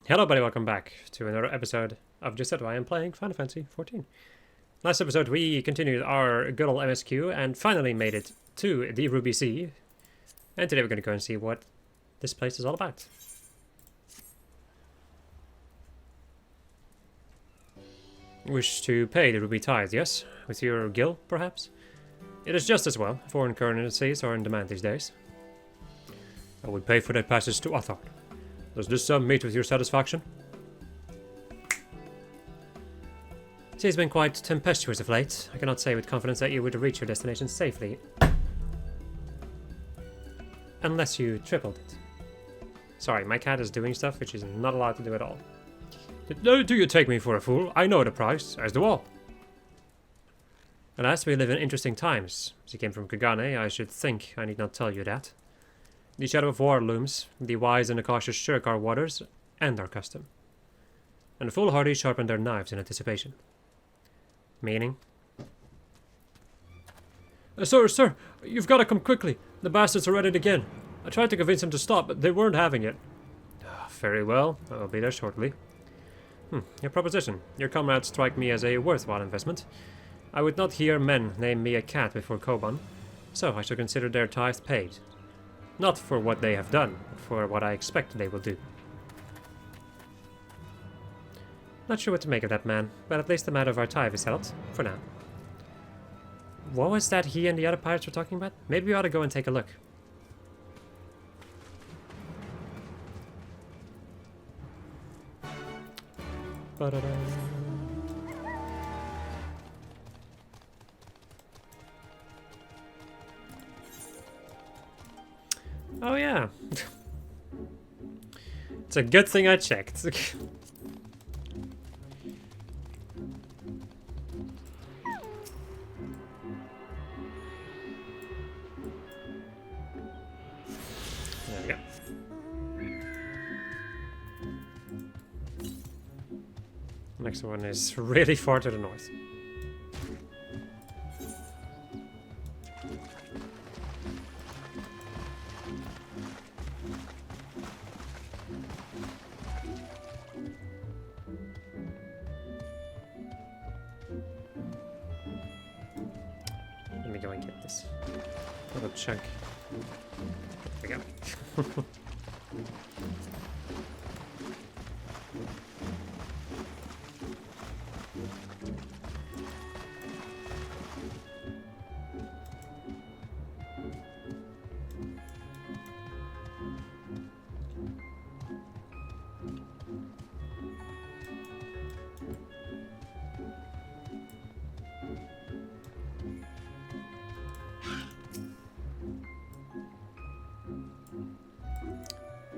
Hello everybody, welcome back to another episode of Just Said I am playing Final Fantasy XIV. Last episode we continued our good old MSQ and finally made it to the Ruby Sea. And today we're going to go and see what this place is all about. Wish to pay the Ruby Tithe, yes? With your gil, perhaps? It is just as well. Foreign currencies are in demand these days. I would pay for that passage to Athar. Does this sum meet with your satisfaction? She has been quite tempestuous of late. I cannot say with confidence that you would reach your destination safely. Unless you tripled it. Sorry, my cat is doing stuff which is not allowed to do at all. Do you take me for a fool? I know the price, as do all. Alas, we live in interesting times. As you came from Kagane, I should think I need not tell you that. The shadow of war looms, the wise and the cautious shirk our waters and our custom. And the foolhardy sharpen their knives in anticipation. Meaning? Sir, you've got to come quickly. The bastards are at it again. I tried to convince them to stop, but they weren't having it. Very well, I'll be there shortly. Your proposition. Your comrades strike me as a worthwhile investment. I would not hear men name me a cat before Koban, so I shall consider their tithe paid. Not for what they have done, but for what I expect they will do. Not sure what to make of that man, but at least the matter of our tithe is settled, for now. What was that he and the other pirates were talking about? Maybe we ought to go and take a look. Ba-da-da. Oh yeah. It's a good thing I checked. There we go. Next one is really far to the north. Let me go and get this little chunk. There we go.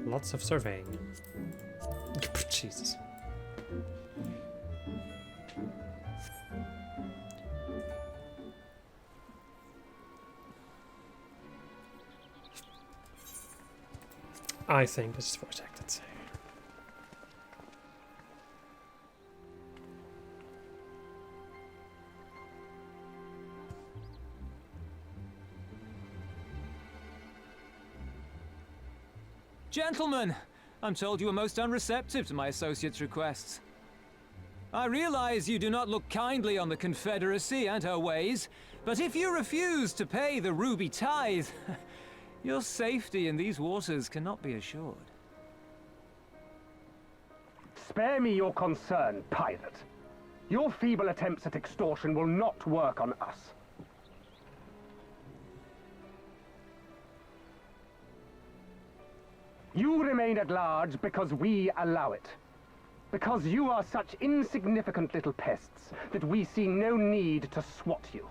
Lots of surveying. Jesus. I think this is protected. Gentlemen, I'm told you were most unreceptive to my associate's requests. I realize you do not look kindly on the Confederacy and her ways, but if you refuse to pay the Ruby Tithe, your safety in these waters cannot be assured. Spare me your concern, pirate. Your feeble attempts at extortion will not work on us. You remain at large because we allow it. Because you are such insignificant little pests that we see no need to swat you.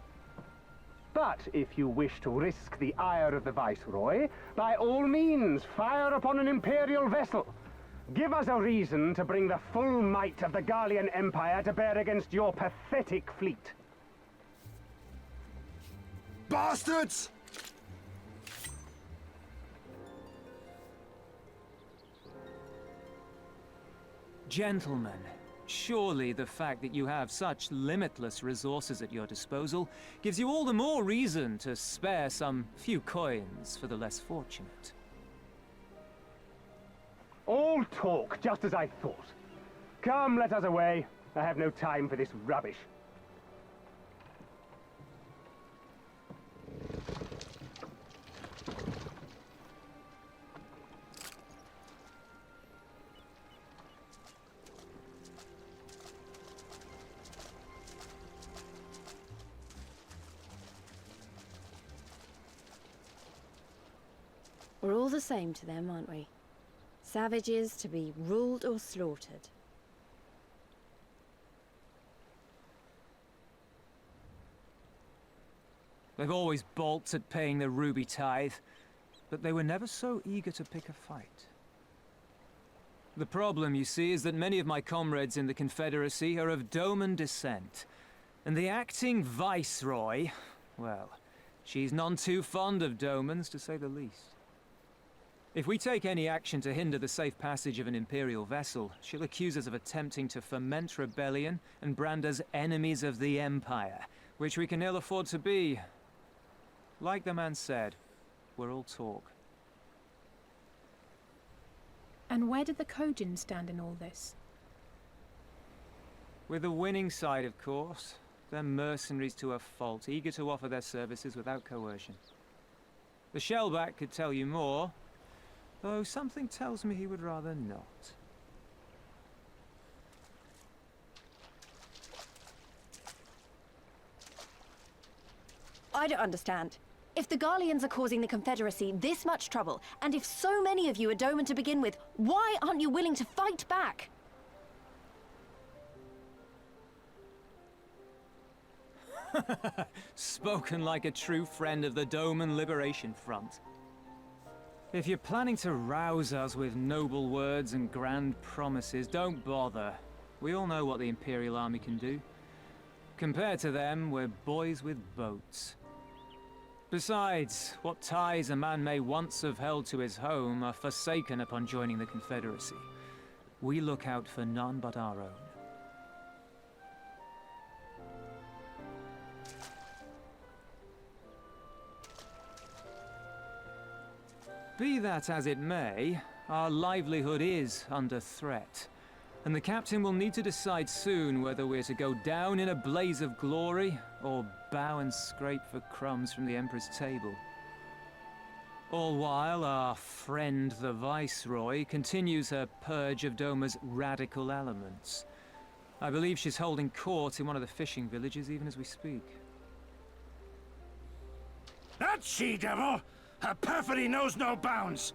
But if you wish to risk the ire of the Viceroy, by all means, fire upon an Imperial vessel. Give us a reason to bring the full might of the Garlean Empire to bear against your pathetic fleet. Bastards! Gentlemen, surely the fact that you have such limitless resources at your disposal gives you all the more reason to spare some few coins for the less fortunate. All talk, just as I thought. Come, let us away. I have no time for this rubbish. We're all the same to them, aren't we? Savages to be ruled or slaughtered. They've always balked at paying the ruby tithe, but they were never so eager to pick a fight. The problem, you see, is that many of my comrades in the Confederacy are of Doman descent, and the acting viceroy, well, she's none too fond of Domans, to say the least. If we take any action to hinder the safe passage of an Imperial vessel, she'll accuse us of attempting to foment rebellion and brand us enemies of the Empire, which we can ill afford to be. Like the man said, we're all talk. And where did the Kojin stand in all this? With the winning side, of course. They're mercenaries to a fault, eager to offer their services without coercion. The Shellback could tell you more, though something tells me he would rather not. I don't understand. If the Garleans are causing the Confederacy this much trouble, and if so many of you are Doman to begin with, why aren't you willing to fight back? Spoken like a true friend of the Doman Liberation Front. If you're planning to rouse us with noble words and grand promises, don't bother. We all know what the Imperial Army can do. Compared to them, we're boys with boats. Besides, what ties a man may once have held to his home are forsaken upon joining the Confederacy. We look out for none but our own. Be that as it may, our livelihood is under threat, and the captain will need to decide soon whether we're to go down in a blaze of glory, or bow and scrape for crumbs from the Emperor's table. All while our friend the Viceroy continues her purge of Doma's radical elements. I believe she's holding court in one of the fishing villages even as we speak. That she-devil! Her perfidy knows no bounds!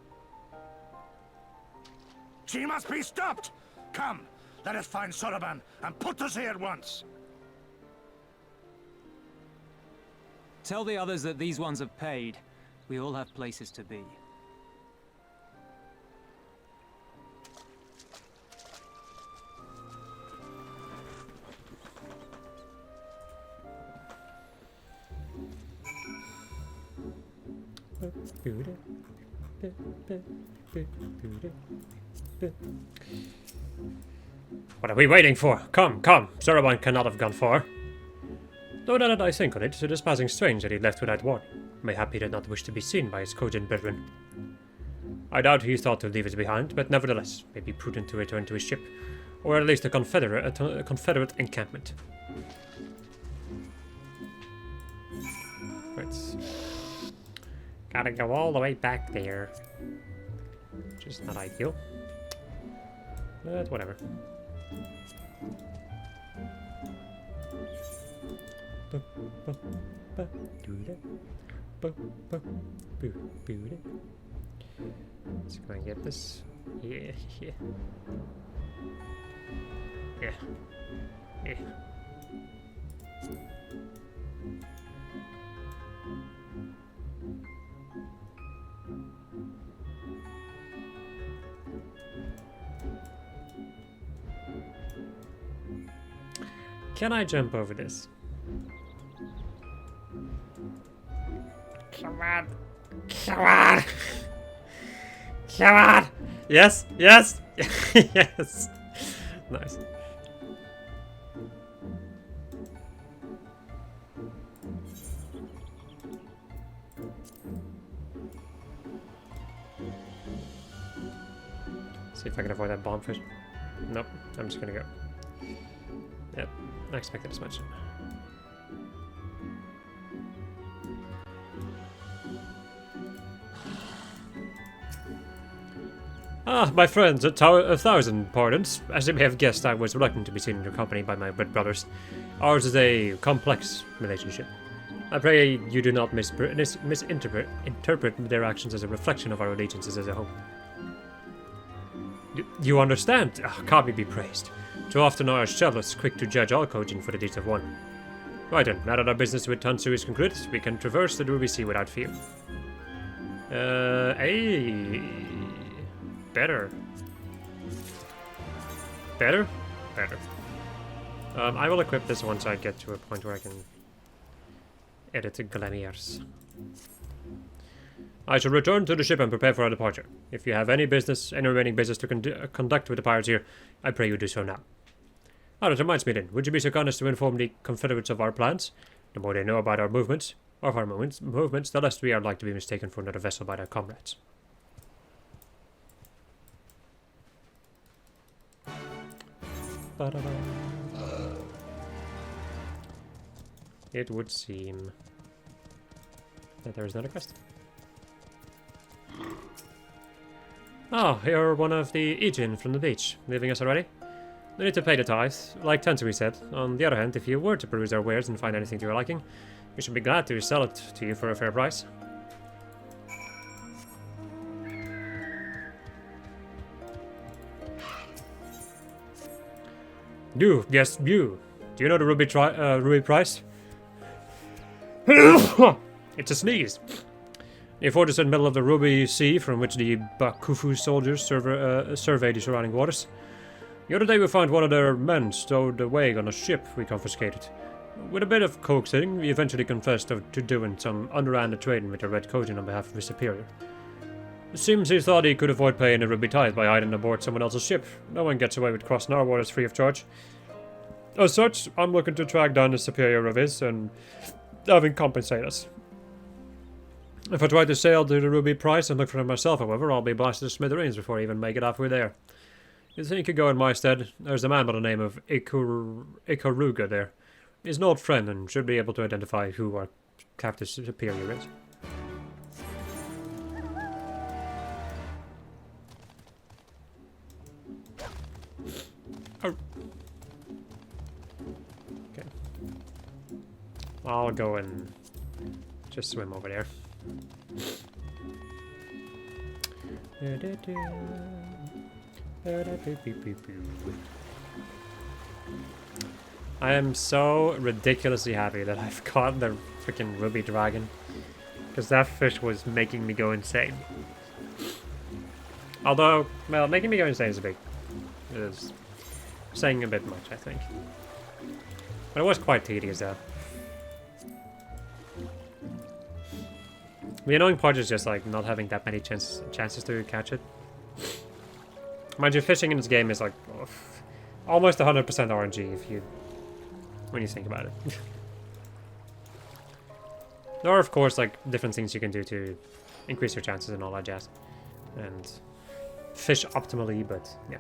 She must be stopped! Come, let us find Soroban and put us here at once! Tell the others that these ones have paid. We all have places to be. What are we waiting for? Come, come. Soroban cannot have gone far. Though now that I think on it, it is passing strange that he left without warning. Mayhap he did not wish to be seen by his Kojin brethren. I doubt he thought to leave us behind, but nevertheless, it may be prudent to return to his ship, or at least a Confederate encampment. Right. Gotta go all the way back there. Which is not ideal. But whatever. Let's go and get this. Yeah, yeah. Yeah. Yeah. Can I jump over this? Come on. Come on. Come on. Yes. Yes. Yes. Nice. See if I can avoid that bomb fish. Nope, I'm just gonna go. Yep, I expected as much. Ah, my friends, a thousand pardons. As you may have guessed, I was reluctant to be seen in your company by my red brothers. Ours is a complex relationship. I pray you do not misinterpret their actions as a reflection of our allegiances as a whole. You understand? Oh, Kami be praised. Too often are jealous, quick to judge all Kojin for the deeds of one. Right then, now that our business with Tansu is concluded, we can traverse the Ruby Sea without fear. Better. Better? Better. I will equip this once I get to a point where I can edit the Gleniers. I shall return to the ship and prepare for our departure. If you have any remaining business to conduct with the pirates here, I pray you do so now. Oh, that reminds me then, would you be so kind as to inform the Confederates of our plans? The more they know about our movements, the less we are like to be mistaken for another vessel by their comrades. It would seem that there is another quest. Oh, you're one of the Ijin from the beach, leaving us already? No need to pay the tithe, like Tensui said. On the other hand, if you were to peruse our wares and find anything to your liking, we should be glad to sell it to you for a fair price. Yes, you. Do you know the ruby price? It's a sneeze. The fortress in the middle of the Ruby Sea, from which the Bakufu soldiers survey the surrounding waters. The other day we found one of their men stowed away on a ship we confiscated. With a bit of coaxing, he eventually confessed to doing some underhanded trading with the Red Kojin on behalf of his superior. It seems he thought he could avoid paying the Ruby Tithe by hiding aboard someone else's ship. No one gets away with crossing our waters free of charge. As such, I'm looking to track down the superior of his and have him compensate us. If I try to sail to the Ruby price and look for him myself, however, I'll be blasted to smithereens before I even make it halfway there. You think you could go in my stead? There's a man by the name of Ikaruga there. He's an old friend and should be able to identify who our captive superior is. Oh. Okay. I'll go and just swim over there. I am so ridiculously happy that I've caught the freaking ruby dragon, because that fish was making me go insane. Although, well, making me go insane is saying a bit much, I think. But it was quite tedious though. The annoying part is just like not having that many chances to catch it. Mind you, fishing in this game is like almost 100% RNG when you think about it. There are of course like different things you can do to increase your chances and all that jazz, and fish optimally, but yeah.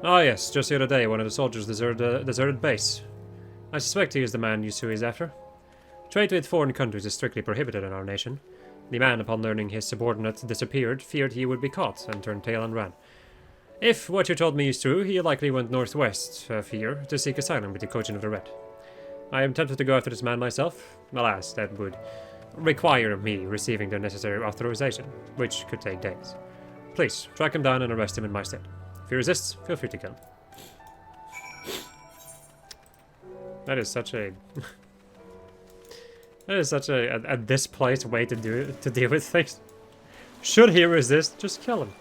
Oh yes, just the other day one of the soldiers deserted base. I suspect he is the man Yusui is after. Trade with foreign countries is strictly prohibited in our nation. The man, upon learning his subordinate disappeared, feared he would be caught, and turned tail and ran. If what you told me is true, he likely went northwest of here to seek asylum with the Kojin of the Red. I am tempted to go after this man myself. Alas, that would require me receiving the necessary authorization, which could take days. Please, track him down and arrest him in my stead. If he resists, feel free to kill him. That is such a... That is such a displaced way to deal with things. Should he resist, just kill him.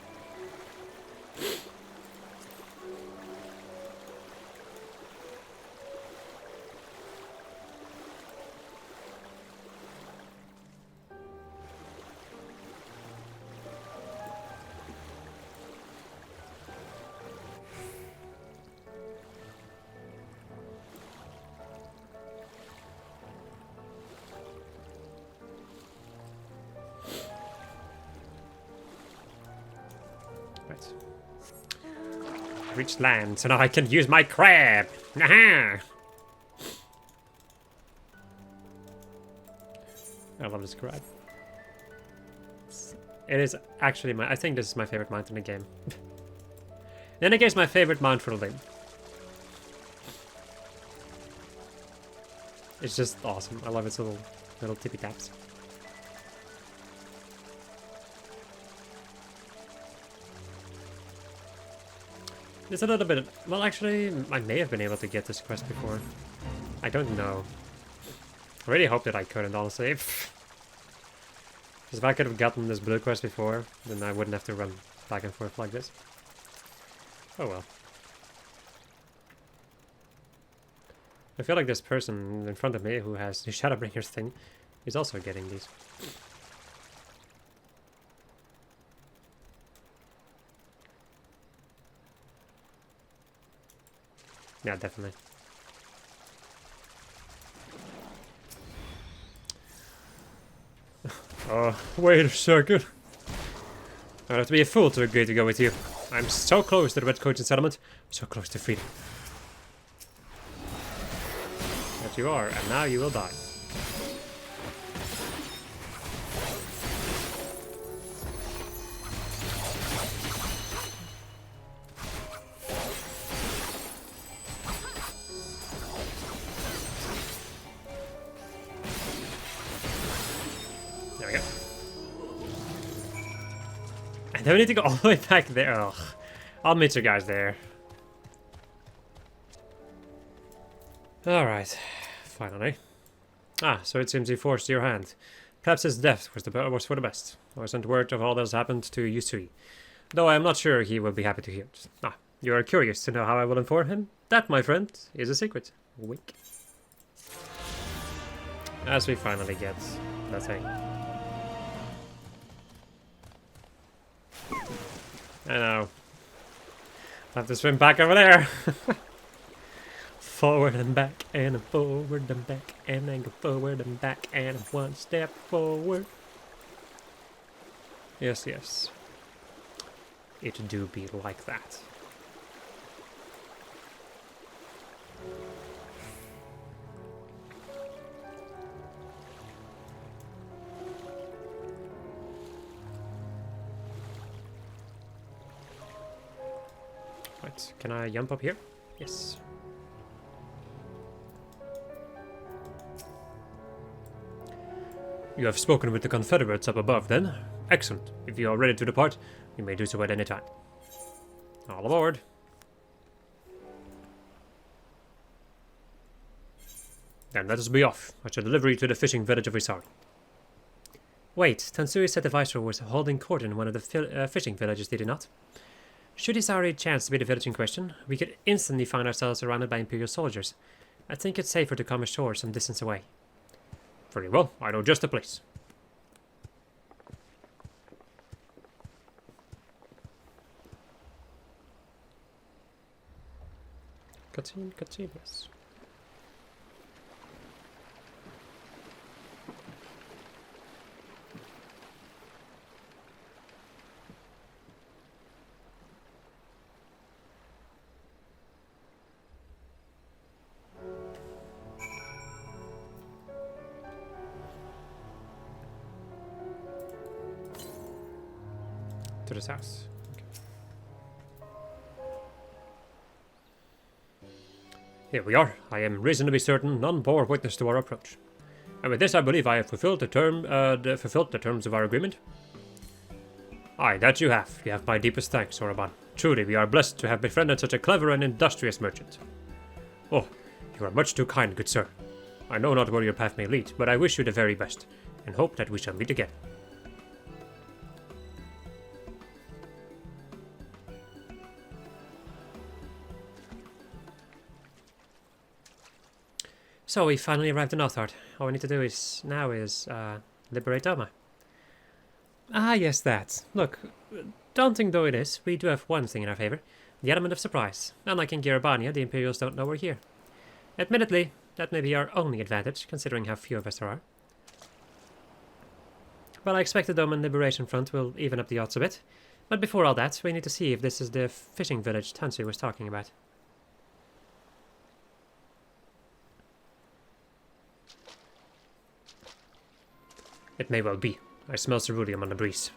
Right. Reached land, so now I can use my crab! Aha! I love this crab. It is actually my... I think this is my favorite mount in the game. In any case, my favorite mount for Ling. It's just awesome. I love its little tippy taps. It's a little bit... Well, actually, I may have been able to get this quest before. I don't know. I really hope that I couldn't, honestly. Because if I could have gotten this blue quest before, then I wouldn't have to run back and forth like this. Oh well. I feel like this person in front of me who has the Shadowbringers thing is also getting these. Yeah, definitely. Oh, wait a second. I'd have to be a fool to agree to go with you. I'm so close to the Red Coaching Settlement, so close to freedom. That you are, and now you will die. There we go. I don't need to go all the way back there. Ugh. I'll meet you guys there. Alright. Finally. Ah, so it seems he forced your hand. Perhaps his death was for the best. I sent word of all that has happened to Yusui. Though I am not sure he will be happy to hear it. Ah, you are curious to know how I will inform him? That, my friend, is a secret. Wink. As we finally get that thing. I know. I have to swim back over there. Forward and back and forward and back and then go forward and back and one step forward. Yes, yes. It do be like that. Right, can I jump up here? Yes. You have spoken with the Confederates up above, then? Excellent. If you are ready to depart, you may do so at any time. All aboard. Then let us be off. I shall deliver you to the fishing village of Isari. Wait, Tansui said the Viceroy was holding court in one of the fishing villages, did he not? Should Isari chance to be the village in question, we could instantly find ourselves surrounded by Imperial soldiers. I think it's safer to come ashore some distance away. Very well, I know just the place. Cutscene, yes. To this house. Okay. Here we are. I am reasonably certain none bore witness to our approach. And with this I believe I have fulfilled the terms of our agreement. Aye, that you have. You have my deepest thanks, Soraban. Truly, we are blessed to have befriended such a clever and industrious merchant. Oh, you are much too kind, good sir. I know not where your path may lead, but I wish you the very best, and hope that we shall meet again. So we finally arrived in Northard. All we need to do now is liberate Doma. Ah, yes, that. Look, daunting though it is, we do have one thing in our favor. The element of surprise. Unlike in Girabania, the Imperials don't know we're here. Admittedly, that may be our only advantage, considering how few of us there are. But I expect the Doma Liberation Front will even up the odds a bit. But before all that, we need to see if this is the fishing village Tansu was talking about. It may well be. I smell ceruleum on the breeze.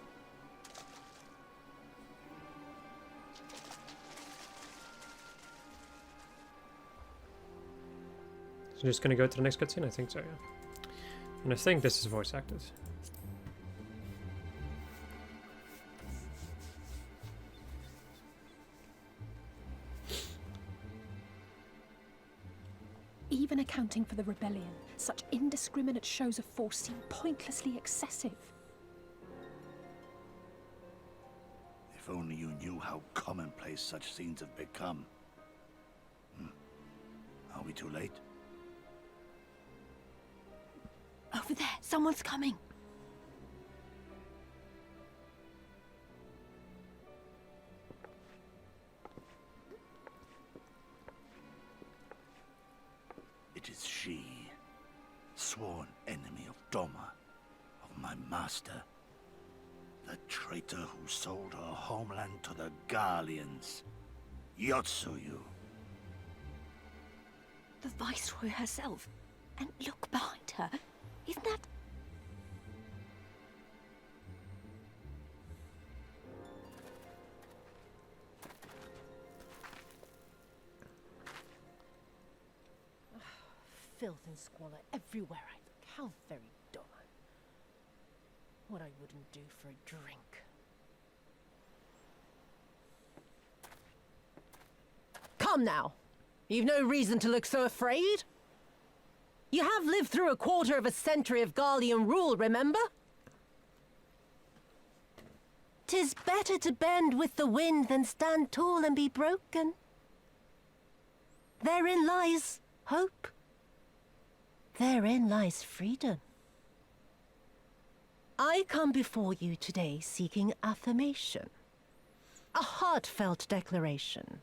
So just gonna go to the next cutscene? I think so, yeah. And I think this is voice acted. Even accounting for the rebellion, such indiscriminate shows of force seem pointlessly excessive. If only you knew how commonplace such scenes have become. Are we too late? Over there, someone's coming. It is she, sworn enemy of Doma, of my master. The traitor who sold her homeland to the Garleans. Yotsuyu. The Viceroy herself. And look behind her. Isn't that... Filth and squalor everywhere I look. How very dull. What I wouldn't do for a drink. Come now. You've no reason to look so afraid. You have lived through a quarter of a century of Garlean rule, remember? 'Tis better to bend with the wind than stand tall and be broken. Therein lies hope. Therein lies freedom. I come before you today seeking affirmation. A heartfelt declaration.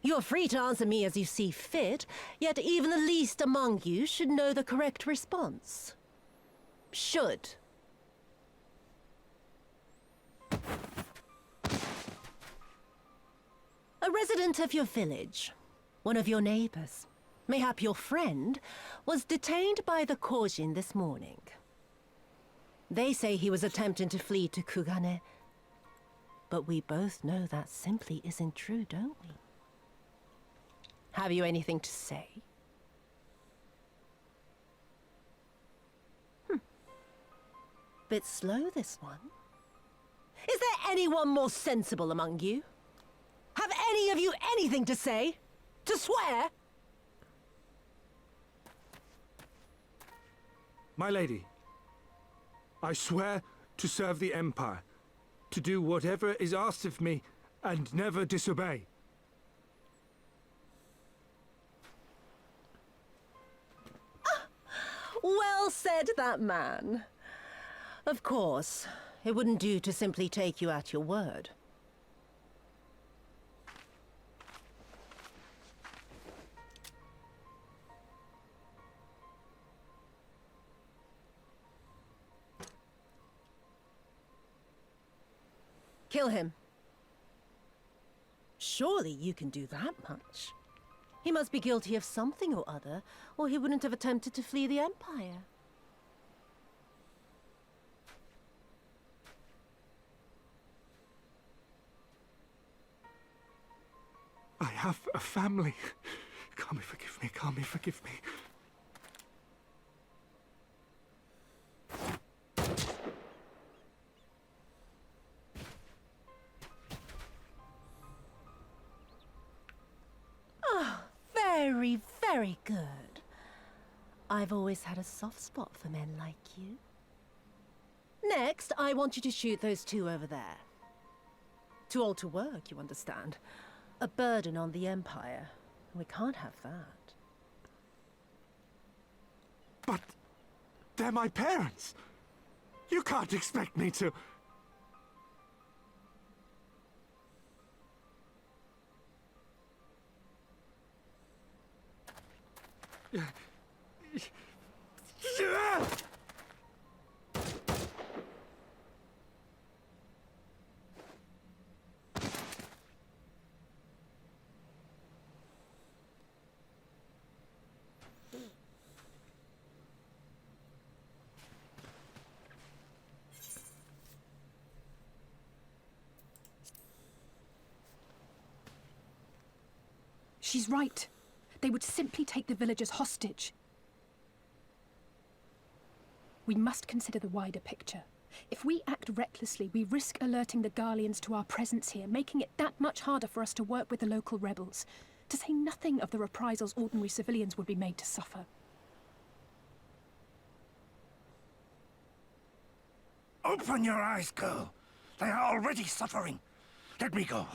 You're free to answer me as you see fit, yet even the least among you should know the correct response. Should. A resident of your village, one of your neighbors, mayhap your friend, was detained by the Kojin this morning. They say he was attempting to flee to Kugane, but we both know that simply isn't true, don't we? Have you anything to say? Bit slow, this one. Is there anyone more sensible among you? Have any of you anything to say? To swear? My lady, I swear to serve the Empire, to do whatever is asked of me, and never disobey. Well said, that man. Of course, it wouldn't do to simply take you at your word. Kill him. Surely you can do that much. He must be guilty of something or other, or he wouldn't have attempted to flee the Empire. I have a family. Kami, forgive me. Kami, forgive me. Very, very good. I've always had a soft spot for men like you. Next, I want you to shoot those two over there. Too old to work, you understand. A burden on the Empire. We can't have that. But they're my parents. You can't expect me to... She's right. They would simply take the villagers hostage. We must consider the wider picture. If we act recklessly, we risk alerting the Garleans to our presence here, making it that much harder for us to work with the local rebels, to say nothing of the reprisals ordinary civilians would be made to suffer. Open your eyes, girl. They are already suffering. Let me go.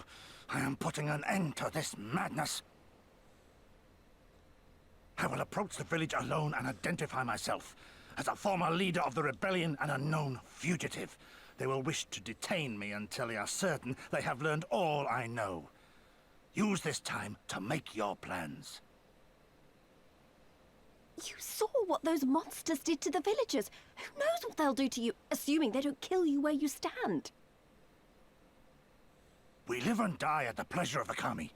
I am putting an end to this madness. I will approach the village alone and identify myself. As a former leader of the rebellion and a known fugitive, they will wish to detain me until they are certain they have learned all I know. Use this time to make your plans. You saw what those monsters did to the villagers. Who knows what they'll do to you, assuming they don't kill you where you stand? We live and die at the pleasure of the Kami.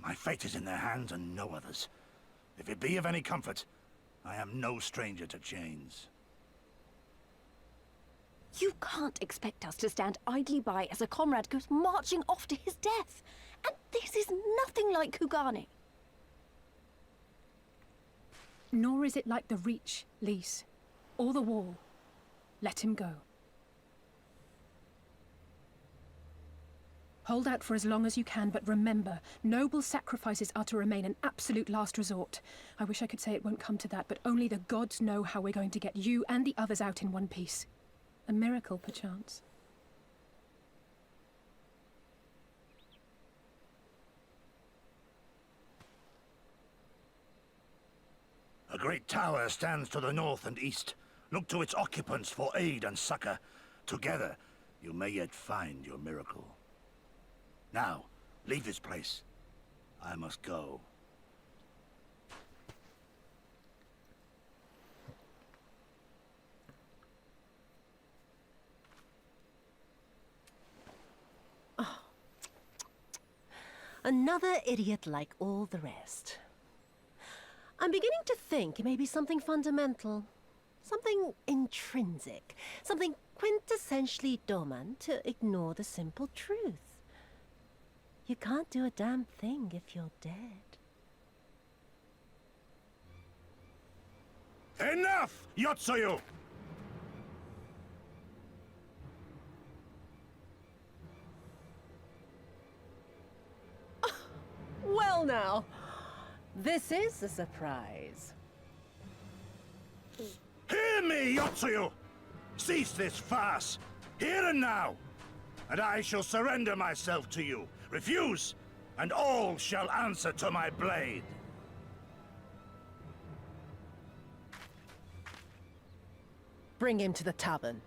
My fate is in their hands and no others. If it be of any comfort, I am no stranger to chains. You can't expect us to stand idly by as a comrade goes marching off to his death. And this is nothing like Kugane. Nor is it like the Reach, Lise, or the Wall. Let him go. Hold out for as long as you can, but remember, noble sacrifices are to remain an absolute last resort. I wish I could say it won't come to that, but only the gods know how we're going to get you and the others out in one piece. A miracle, perchance. A great tower stands to the north and east. Look to its occupants for aid and succor. Together, you may yet find your miracle. Now, leave this place. I must go. Oh. Another idiot like all the rest. I'm beginning to think it may be something fundamental. Something intrinsic. Something quintessentially Doman to ignore the simple truth. You can't do a damn thing if you're dead. Enough, Yotsuyu! Well now, this is a surprise. Hear me, Yotsuyu! Cease this farce, here and now, and I shall surrender myself to you. Refuse, and all shall answer to my blade. Bring him to the tavern.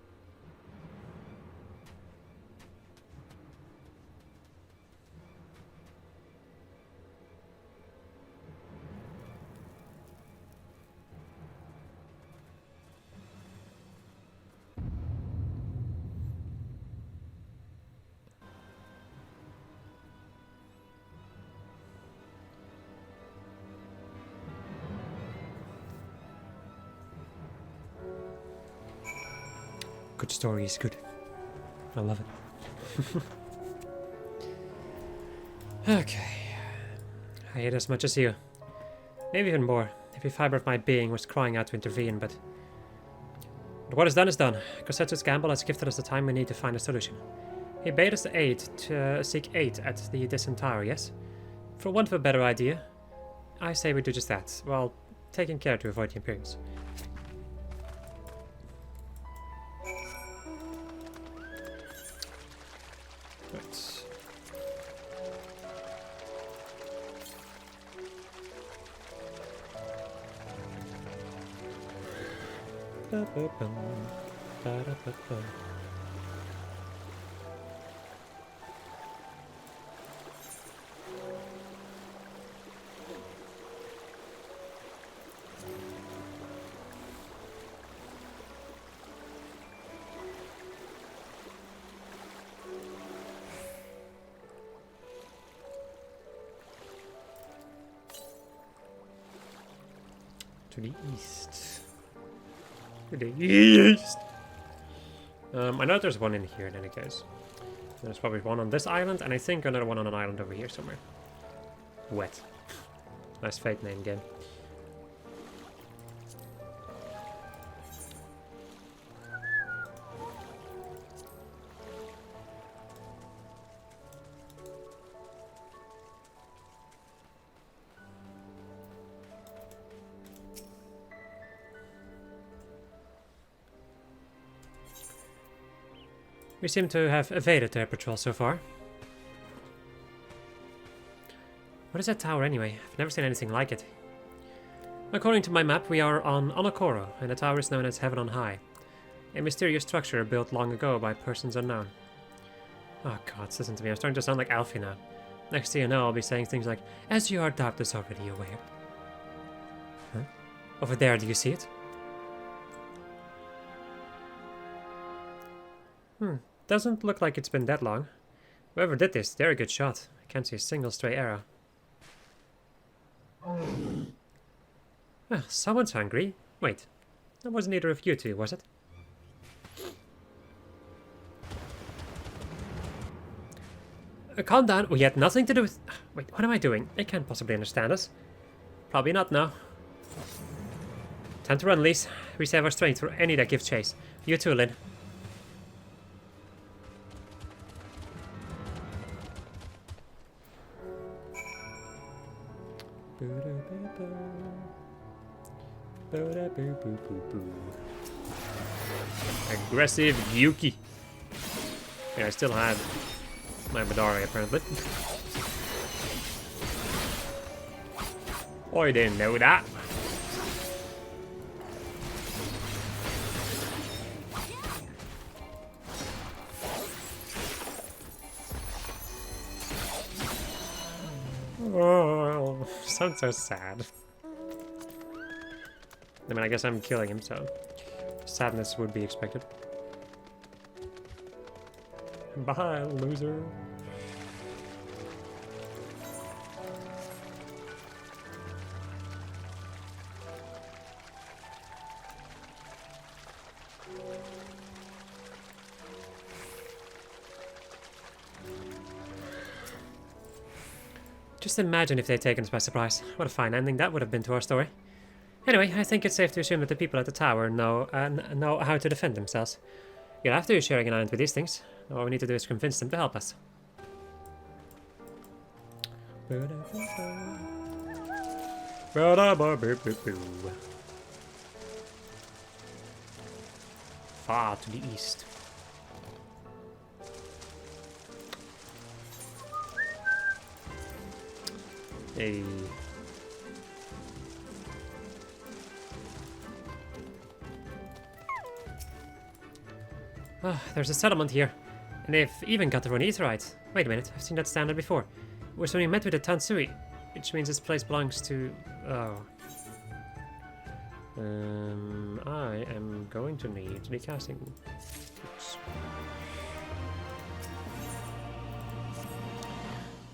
Good story is good. I love it. Okay. I hate as much as you. Maybe even more. Every fiber of my being was crying out to intervene, but what is done is done. Cosetto's gamble has gifted us the time we need to find a solution. He bade us to seek aid at the distant tower, yes? For want of a better idea, I say we do just that, while taking care to avoid the Imperials. Right. Ba-ba-bum, ba-da-ba-bum. To the east. To the east! I know there's one in here in any case. There's probably one on this island, and I think another one on an island over here somewhere. Wet. Nice fake name game. We seem to have evaded their patrol so far. What is that tower anyway? I've never seen anything like it. According to my map, we are on Onokoro, and the tower is known as Heaven on High. A mysterious structure built long ago by persons unknown. Oh god, listen to me, I'm starting to sound like Alfie now. Next thing you know, I'll be saying things like, as you are doubtless already aware. Huh? Over there, do you see it? Doesn't look like it's been that long. Whoever did this, they're a good shot. I can't see a single stray arrow. Well, someone's hungry. Wait, that wasn't either of you two, was it? Calm down, we had nothing to do with... Wait, what am I doing? They can't possibly understand us. Probably not now. Time to run, Lise. We save our strength for any that give chase. You too, Lynn. Aggressive Yuki. Yeah, I still had my Madari apparently. I didn't know that. Oh, sounds so sad. I mean, I guess I'm killing him, so sadness would be expected. Bye, loser. Just imagine if they'd taken us by surprise. What a fine ending that would have been to our story. Anyway, I think it's safe to assume that the people at the tower know how to defend themselves. You'll have to be sharing an island with these things. All we need to do is convince them to help us. Far to the east. Hey. Oh, there's a settlement here, and they've even got their own aetherite. Wait a minute, I've seen that standard before. It was when we met with the Tansui, which means this place belongs to... Oh. I am going to need to be casting... Oops.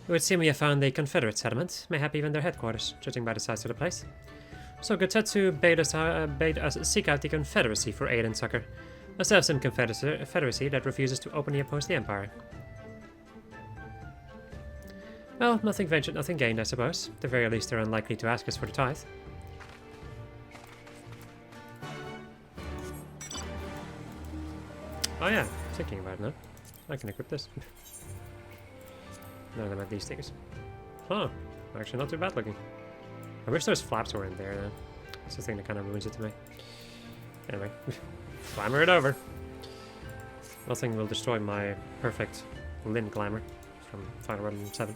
It would seem we have found a Confederate settlement, mayhap even their headquarters, judging by the size of the place. So Gotetsu bade us seek out the Confederacy for aid and succor. A self-same confederacy that refuses to openly oppose the Empire. Well, nothing ventured, nothing gained, I suppose. At the very least, they're unlikely to ask us for the tithe. Oh yeah, thinking about it now. I can equip this. None of them have these things. Huh, actually not too bad looking. I wish those flaps were in there though. That's the thing that kind of ruins it to me. Anyway. Glamour it over. Nothing will destroy my perfect Lynn glamour from Final Run 7.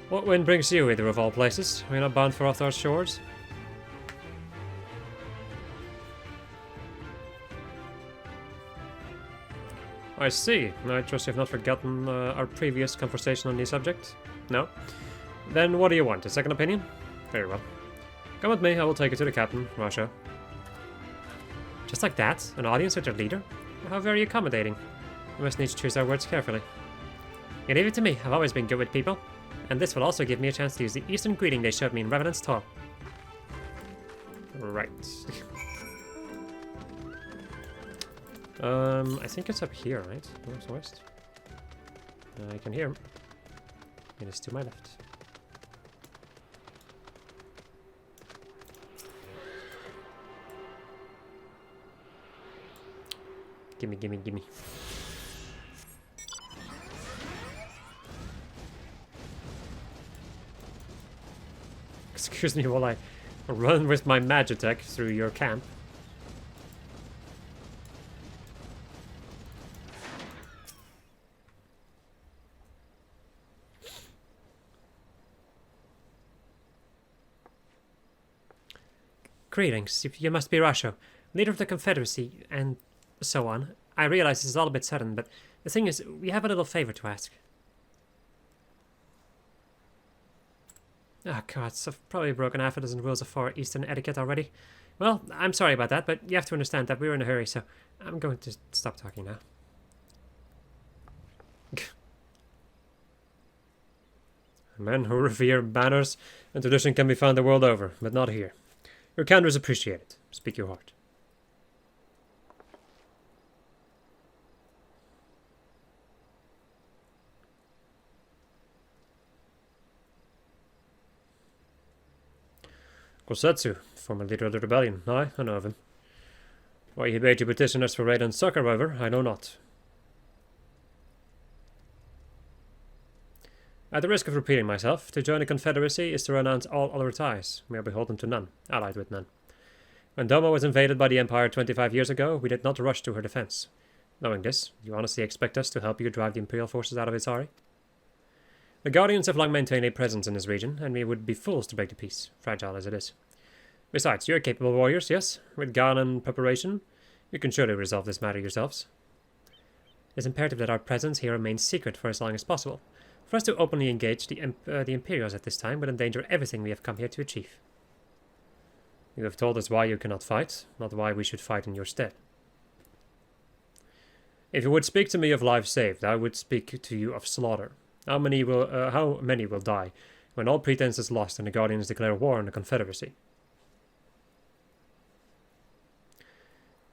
What wind brings you hither of all places? Are you not bound for Othar's shores? I see. I trust you have not forgotten our previous conversation on the subject? No? Then what do you want? A second opinion? Very well. Come with me, I will take you to the captain, Rasha. Just like that? An audience with their leader? How very accommodating. We must needs choose our words carefully. You leave it to me, I've always been good with people. And this will also give me a chance to use the Eastern greeting they showed me in Revenant's Toll. Right. I think it's up here, right? Northwest. I can hear him. It is to my left. Gimme, gimme, gimme. Excuse me while I run with my Magitech through your camp. Greetings, you must be Rasho, leader of the Confederacy, and so on. I realize this is all a bit sudden, but the thing is, we have a little favor to ask. Oh god, so I've probably broken half a dozen rules of Far Eastern etiquette already. Well, I'm sorry about that, but you have to understand that we were in a hurry, so I'm going to stop talking now. Men who revere manners and tradition can be found the world over, but not here. Your candor is appreciated. Speak your heart. Kosetsu, former leader of the rebellion. I know of him. Why he bade you petition us for raid and succor, however, I know not. At the risk of repeating myself, to join the Confederacy is to renounce all other ties. We are beholden to none, allied with none. When Doma was invaded by the Empire 25 years ago, we did not rush to her defense. Knowing this, do you honestly expect us to help you drive the Imperial forces out of Isari? The Guardians have long maintained a presence in this region, and we would be fools to break the peace, fragile as it is. Besides, you're capable warriors, yes? With guile and preparation, you can surely resolve this matter yourselves. It is imperative that our presence here remains secret for as long as possible. For us to openly engage the Imperials at this time would endanger everything we have come here to achieve. You have told us why you cannot fight, not why we should fight in your stead. If you would speak to me of lives saved, I would speak to you of slaughter. How many will die when all pretense is lost and the Guardians declare war on the Confederacy?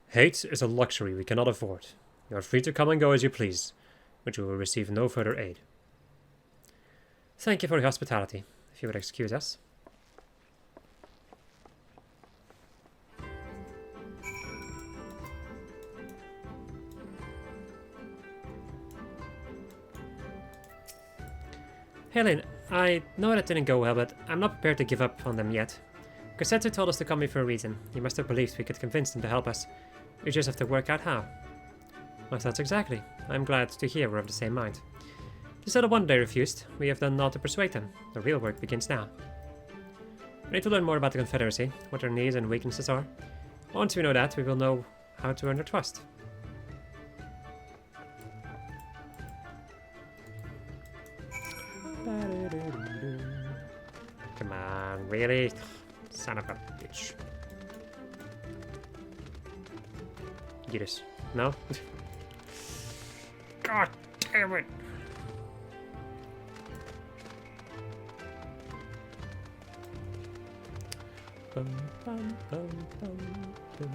Hate is a luxury we cannot afford. You are free to come and go as you please, but you will receive no further aid. Thank you for your hospitality, if you would excuse us. Helen, I know that didn't go well, but I'm not prepared to give up on them yet. Kosetsu told us to come here for a reason. He must have believed we could convince them to help us. We just have to work out how. My thoughts exactly. I'm glad to hear we're of the same mind. Instead of one they refused, we have done naught to persuade them. The real work begins now. We need to learn more about the Confederacy, what their needs and weaknesses are. Once we know that, we will know how to earn their trust. Come on, really? Son of a bitch. Get us. No? God damn it! Bum, bum, bum, bum, bum, bum.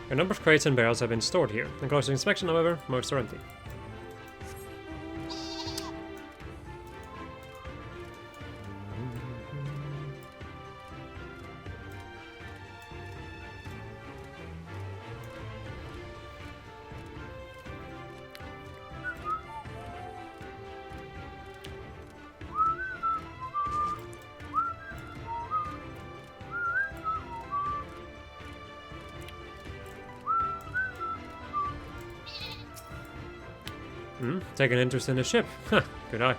A number of crates and barrels have been stored here. On closer inspection, however, most are empty. Take an interest in the ship. Huh, good eye.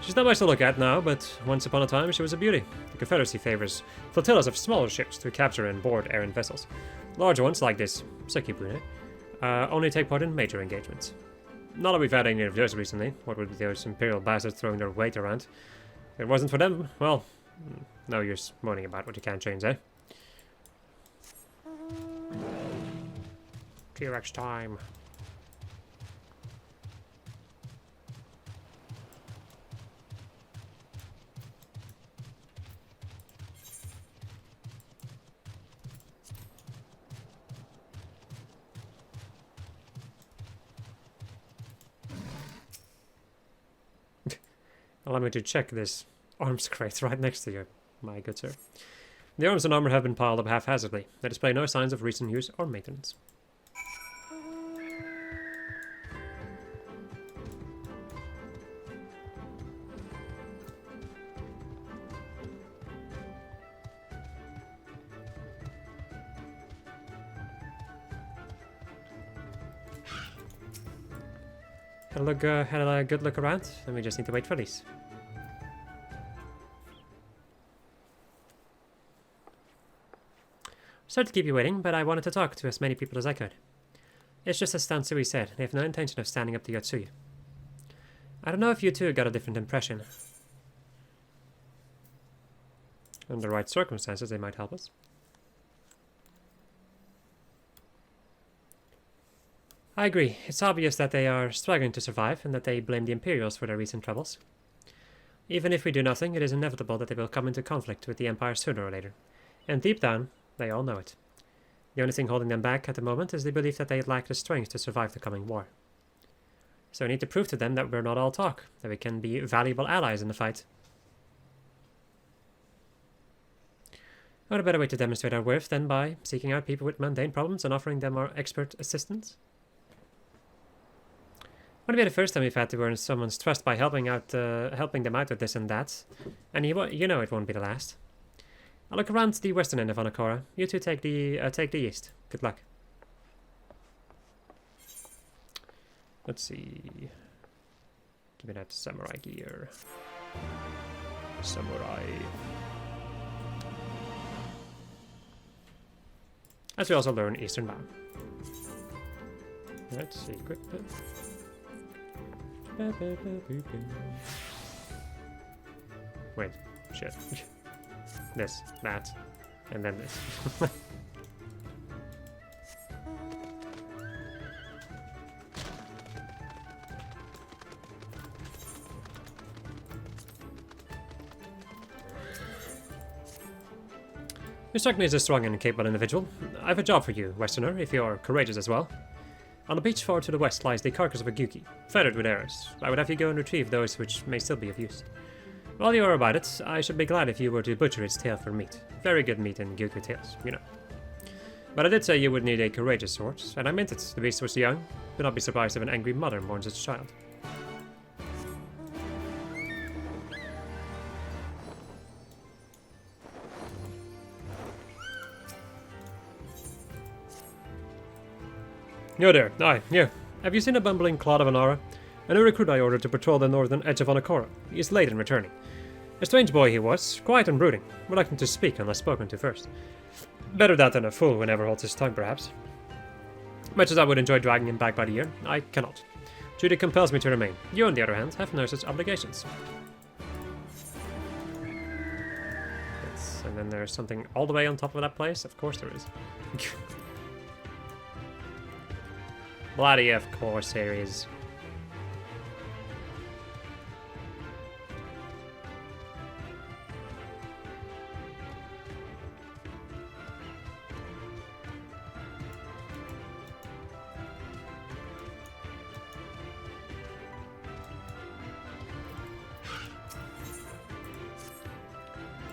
She's not much to look at now, but once upon a time she was a beauty. The Confederacy favors flotillas of smaller ships to capture and board errant vessels. Larger ones, like this Sekibune, only take part in major engagements. Not that we've had any of those recently. What would those Imperial bastards throwing their weight around? If it wasn't for them, well, no use moaning about what you can't change, eh? T-Rex time. Allow me to check this arms crate right next to you, my good sir. The arms and armor have been piled up haphazardly. They display no signs of recent use or maintenance. Had a good look around, and we just need to wait for these. Sorry to keep you waiting, but I wanted to talk to as many people as I could. It's just as Stansui said, they have no intention of standing up to Yotsuyu. I don't know if you two got a different impression. Under the right circumstances, they might help us. I agree. It's obvious that they are struggling to survive and that they blame the Imperials for their recent troubles. Even if we do nothing, it is inevitable that they will come into conflict with the Empire sooner or later. And deep down, they all know it. The only thing holding them back at the moment is the belief that they lack the strength to survive the coming war. So we need to prove to them that we're not all talk, that we can be valuable allies in the fight. What a better way to demonstrate our worth than by seeking out people with mundane problems and offering them our expert assistance? Wouldn't be the first time we've had to earn someone's trust by helping them out with this and that, and you know it won't be the last. I'll look around the western end of Onokora. You two take the east. Good luck. Let's see. Give me that samurai gear. Samurai. As we also learn Eastern Bound. Let's equip it. Wait, shit. This, that, and then this. You strike me as a strong and capable individual. I have a job for you, Westerner, if you're courageous as well. On the beach far to the west lies the carcass of a Gyuki, feathered with arrows. I would have you go and retrieve those which may still be of use. While you are about it, I should be glad if you were to butcher its tail for meat. Very good meat in Gyuki tails, you know. But I did say you would need a courageous horse, and I meant it. The beast was young. Do not be surprised if an angry mother mourns its child. You there, aye, you. Have you seen a bumbling clod of an aura? A new recruit I ordered to patrol the northern edge of Onokora. He is late in returning. A strange boy he was, quiet and brooding, reluctant to speak unless spoken to first. Better that than a fool who never holds his tongue, perhaps. Much as I would enjoy dragging him back by the ear, I cannot. Duty compels me to remain. You, on the other hand, have no such obligations. And then there's something all the way on top of that place? Of course there is. Bloody of course there is.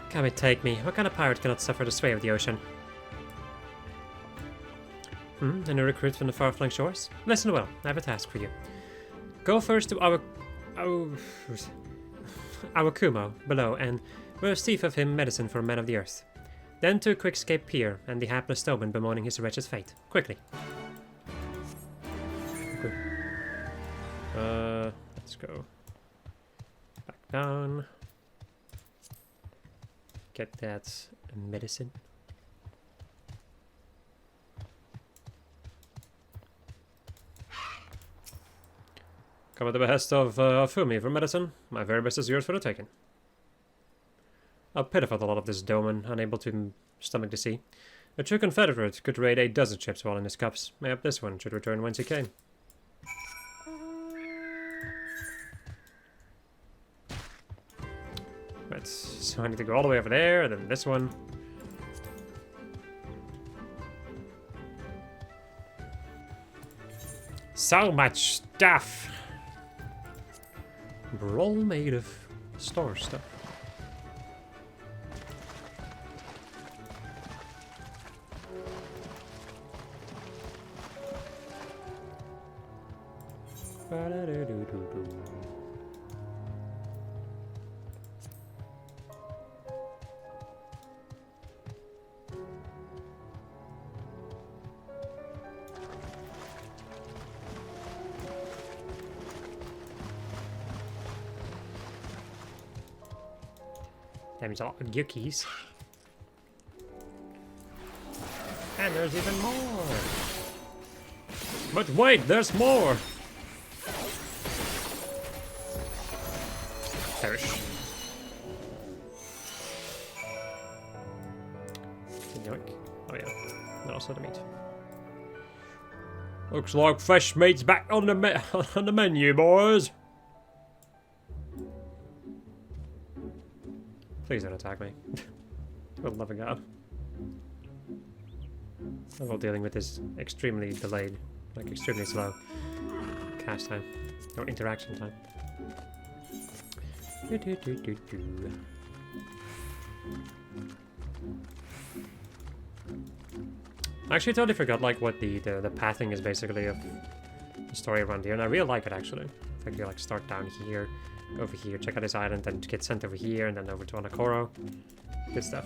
Come and take me. What kind of pirate cannot suffer the sway of the ocean? And a recruit from the far-flung shores? Listen well, I have a task for you. Go first to Awakumo, below, and receive of him medicine for men of the earth. Then to Quickscape Pier, and the hapless Tobin bemoaning his wretched fate. Quickly. Let's go. Back down. Get that medicine. Come at the behest of Fumi for medicine. My very best is yours for the taking. A pitiful lot of this Doman, unable to stomach the sea. A true Confederate could raid a dozen ships while in his cups. Mayhap this one should return whence he came. Right, so I need to go all the way over there, and then this one. So much stuff! We're all made of star stuff. That means a lot of yukies. And there's even more. But wait, there's more. Perish. Yoink. Oh yeah, and also the meat. Looks like fresh meat's back on the on the menu, boys. Please don't attack me. For the love of God. I'm all dealing with this extremely delayed, like extremely slow cast time or interaction time. I actually totally forgot like what the pathing is basically of the story around here, and I really like it actually. If I could like start down here, go over here, check out this island, then get sent over here, and then over to Anakoro. Good stuff.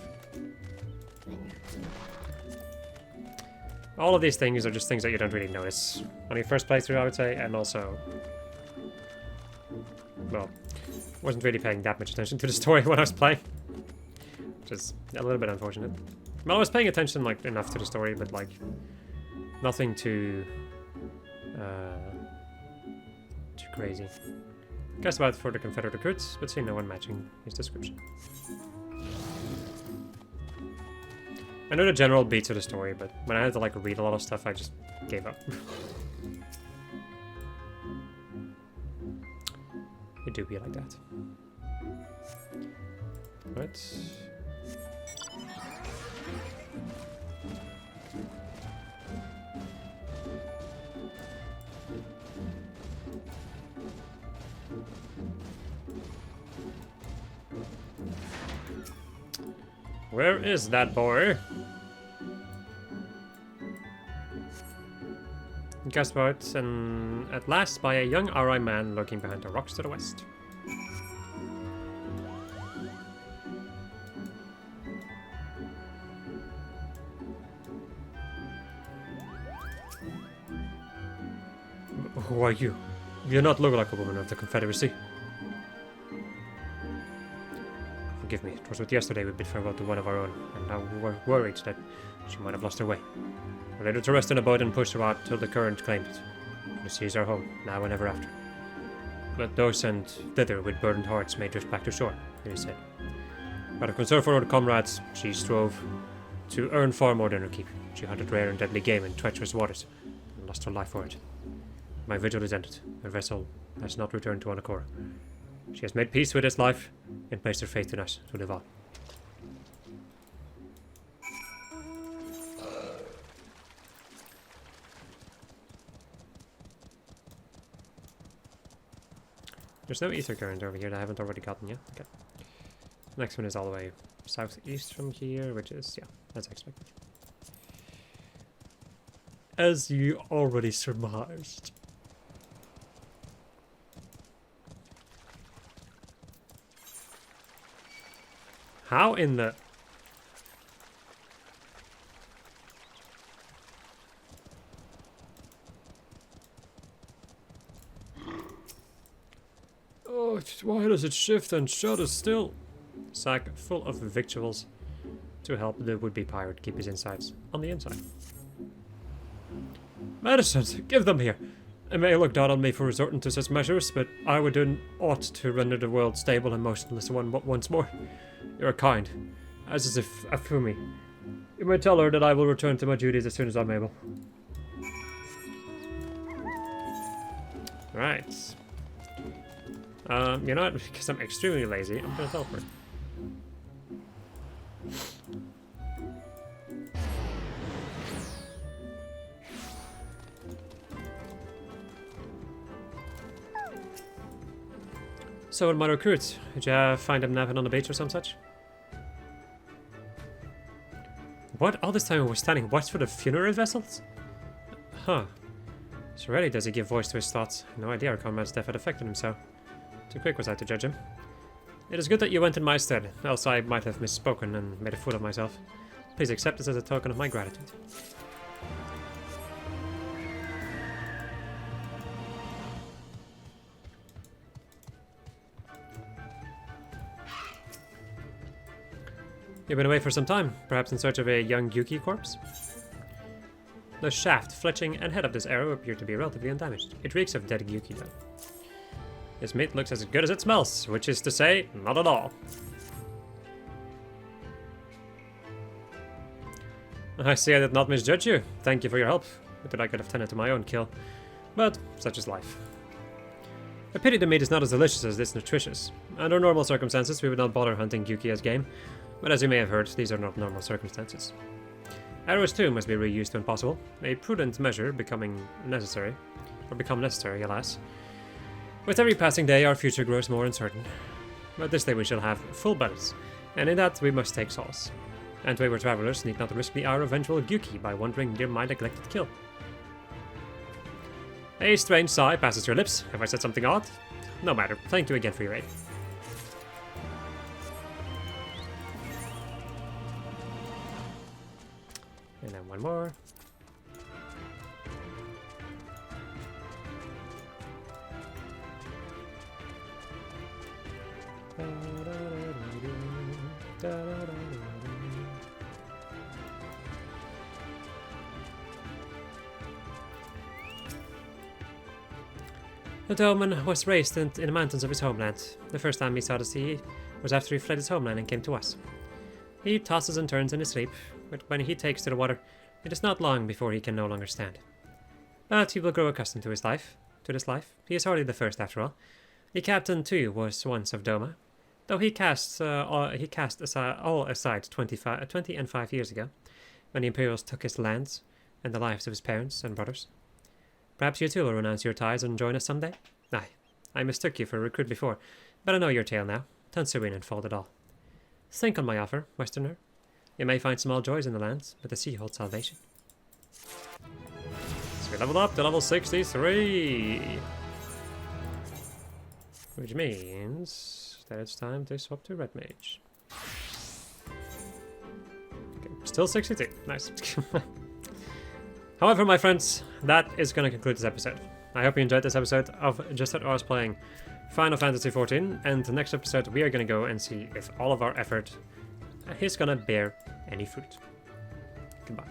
All of these things are just things that you don't really notice on your first playthrough, I would say, and also, well, wasn't really paying that much attention to the story when I was playing, which is a little bit unfortunate. Well, I was paying attention like enough to the story, but like nothing too crazy. Cast about for the Confederate recruits, but see no one matching his description. I know the general beats of the story, but when I had to like read a lot of stuff, I just gave up. It do be like that. Right. Where is that boy? Cast about and at last by a young RI man lurking behind the rocks to the west. Who are you? You do not look like a woman of the Confederacy. Forgive me, it was with yesterday we bid farewell to one of our own, and now we were worried that she might have lost her way. We laid her to rest in a boat and pushed her out till the current claimed it. The sea is our home, now and ever after. But those sent thither with burdened hearts may drift back to shore, it is said. Out of concern for her comrades, she strove to earn far more than her keep. She hunted rare and deadly game in treacherous waters, and lost her life for it. My vigil is ended. Her vessel has not returned to Anakora. She has made peace with this life and placed her faith in us to live on. There's no ether current over here that I haven't already gotten yet. Okay. Next one is all the way southeast from here, which is, yeah, as expected. As you already surmised. How in the... Oh, why does it shift and shudder still? Sack full of victuals to help the would-be pirate keep his insides on the inside. Medicines, give them here. It may look down on me for resorting to such measures, but I would do aught to render the world stable and motionless once more. You are kind, as is if Afumi. You may tell her that I will return to my duties as soon as I'm able. Right. You know what? Because I'm extremely lazy, I'm gonna teleport. So, with my recruits, did you find them napping on the beach or some such? What? All this time I was standing watch for the funeral vessels? Huh. So rarely does he give voice to his thoughts. No idea our comrade's death had affected him so. Too quick was I to judge him. It is good that you went in my stead, else I might have misspoken and made a fool of myself. Please accept this as a token of my gratitude. You've been away for some time, perhaps in search of a young Yuki corpse? The shaft, fletching, and head of this arrow appear to be relatively undamaged. It reeks of dead Yuki, though. His meat looks as good as it smells, which is to say, not at all. I see I did not misjudge you. Thank you for your help. I thought I could have tended to my own kill. But such is life. I pity the meat is not as delicious as this nutritious. Under normal circumstances, we would not bother hunting Yuki as game. But as you may have heard, these are not normal circumstances. Arrows too must be reused when possible, a prudent measure become necessary, alas. With every passing day our future grows more uncertain. But this day we shall have full bellies, and in that we must take solace. And wayward travelers need not risk our eventual Gyuki by wandering near my neglected kill. A strange sigh passes your lips. Have I said something odd? No matter, thank you again for your aid. And then one more. The Doman was raised in the mountains of his homeland. The first time he saw the sea was after he fled his homeland and came to us. He tosses and turns in his sleep, but when he takes to the water, it is not long before he can no longer stand. But he will grow accustomed to this life. He is hardly the first, after all. The captain, too, was once of Doma, though he cast all aside 25 years ago, when the Imperials took his lands and the lives of his parents and brothers. Perhaps you too will renounce your ties and join us someday? Aye, I mistook you for a recruit before, but I know your tale now. Turn serene and fold it all. Think on my offer, Westerner. You may find small joys in the lands, but the sea holds salvation. So we leveled up to level 63! Which means that it's time to swap to Red Mage. Okay, still 62. Nice. However, my friends, that is going to conclude this episode. I hope you enjoyed this episode of Just That I was playing Final Fantasy XIV, and the next episode we are going to go and see if all of our effort is going to bear any fruit. Goodbye.